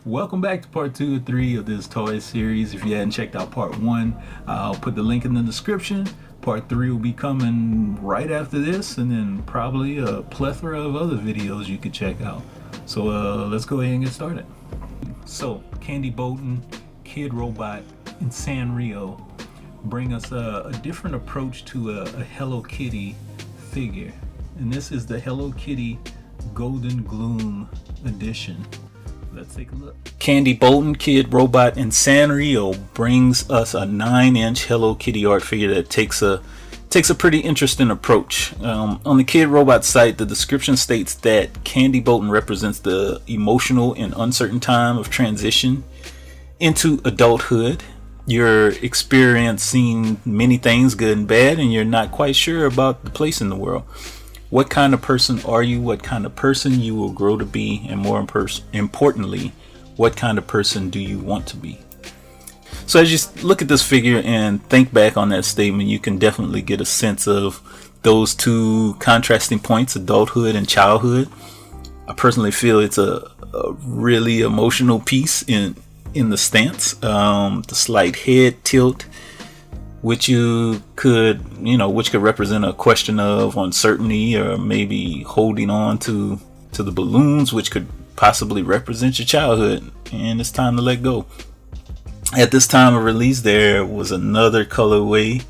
Welcome back to part 2 of 3 of this toy series. If you hadn't checked out part 1, I'll put the link in the description. Part 3 will be coming right after this, and then probably a plethora of other videos you could check out. So let's go ahead and get started. So Candie, Bolton, Kidrobot, and Sanrio bring us a different approach to a Hello Kitty figure, and this is the Hello Kitty Golden GLOOM edition. Let's take a look. Candie, Bolton, Kidrobot, and Sanrio brings us a 9-inch Hello Kitty art figure that takes a pretty interesting approach. On the Kidrobot site, the description states that Candie Bolton represents the emotional and uncertain time of transition into adulthood. You're experiencing many things, good and bad, and you're not quite sure about the place in the world. What kind of person are you? What kind of person you will grow to be? And more importantly, what kind of person do you want to be? So as you look at this figure and think back on that statement, you can definitely get a sense of those two contrasting points, adulthood and childhood. I personally feel it's a really emotional piece in the stance. The slight head tilt, which could represent a question of uncertainty, or maybe holding on to the balloons, which could possibly represent your childhood and it's time to let go. At this time of release, there was another colorway.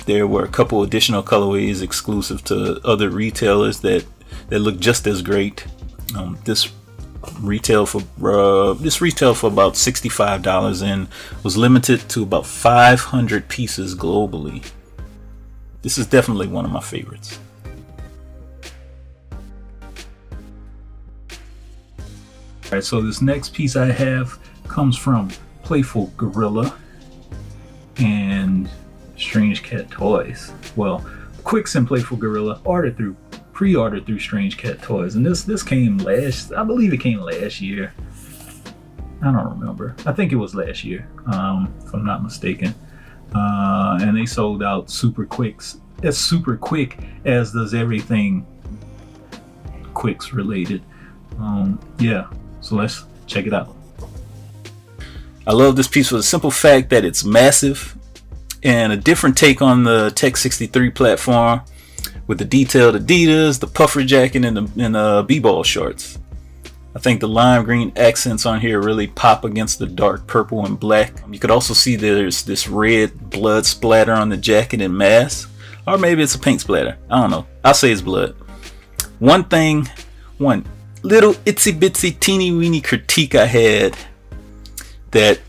There were a couple additional colorways exclusive to other retailers that look just as great. This retail for about $65 and was limited to about 500 pieces globally. This is definitely one of my favorites. Alright, so this next piece I have comes from Playful Gorilla and Strange Cat Toys. Well, Quiccs and Playful Gorilla pre-ordered through Strange Cat Toys, and this came I believe it came last year. I don't remember. I think it was last year, if I'm not mistaken. And they sold out super quick as does everything Quiccs related. Yeah, so let's check it out. I love this piece for the simple fact that it's massive and a different take on the Tech 63 platform, with the detailed Adidas, the puffer jacket, and the b-ball shorts. I think the lime green accents on here really pop against the dark purple and black. You could also see there's this red blood splatter on the jacket and mask, or maybe it's a paint splatter. I don't know. I'll say it's blood. One little itsy bitsy teeny weeny critique I had, that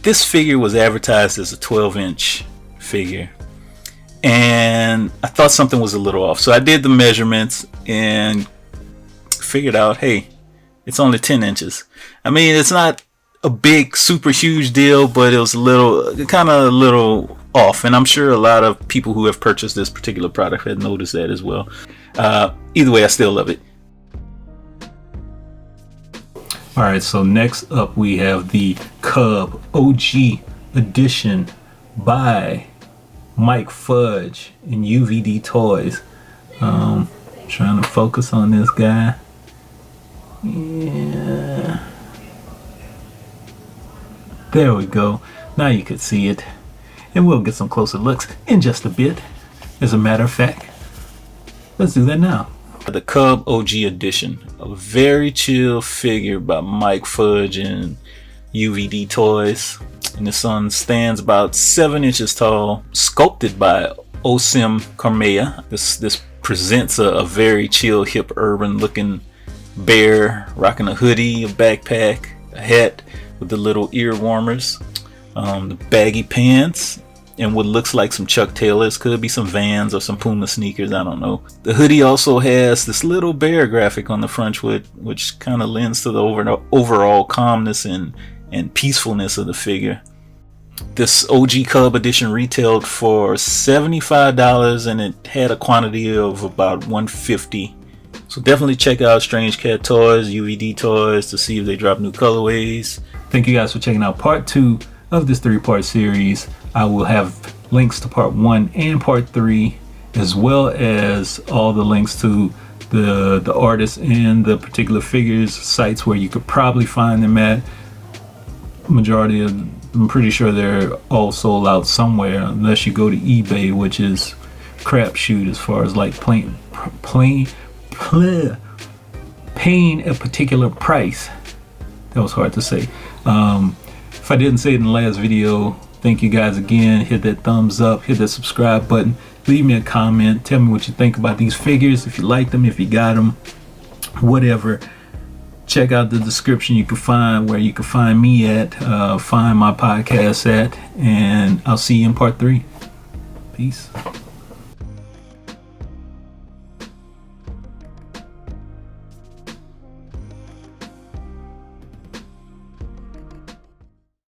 this figure was advertised as a 12-inch figure, and I thought something was a little off. So I did the measurements and figured out, hey, it's only 10 inches. I mean, it's not a big, super huge deal, but it was a little off. And I'm sure a lot of people who have purchased this particular product had noticed that as well. Either way, I still love it. Alright, so next up we have the Cub OG Edition by Mike Fudge and UVD Toys. Trying to focus on this guy. Yeah. There we go. Now you can see it. And we'll get some closer looks in just a bit. As a matter of fact, let's do that now. The Cub OG Edition, a very chill figure by Mike Fudge and UVD Toys. And this one stands about 7 inches tall, sculpted by Osim Karmaya. This presents a very chill, hip, urban looking bear, rocking a hoodie, a backpack, a hat with the little ear warmers, the baggy pants, and what looks like some Chuck Taylors. Could be some Vans or some Puma sneakers, I don't know. The hoodie also has this little bear graphic on the front, which kind of lends to the overall calmness and peacefulness of the figure. This OG Cub edition retailed for $75, and it had a quantity of about 150. So definitely check out Strange Cat Toys, UVD Toys, to see if they drop new colorways. Thank you guys for checking out part 2 of this 3-part series. I will have links to part 1 and part 3, as well as all the links to the artists and the particular figures, sites where you could probably find them at. Majority of, I'm pretty sure they're all sold out somewhere, unless you go to eBay, which is crapshoot as far as like paying a particular price. That was hard to say. If I didn't say it in the last video, thank you guys again. Hit that thumbs up, hit that subscribe button, leave me a comment, tell me what you think about these figures, if you like them, if you got them, whatever. Check out the description. You can find where you can find me at, find my podcast at, and I'll see you in part 3. Peace.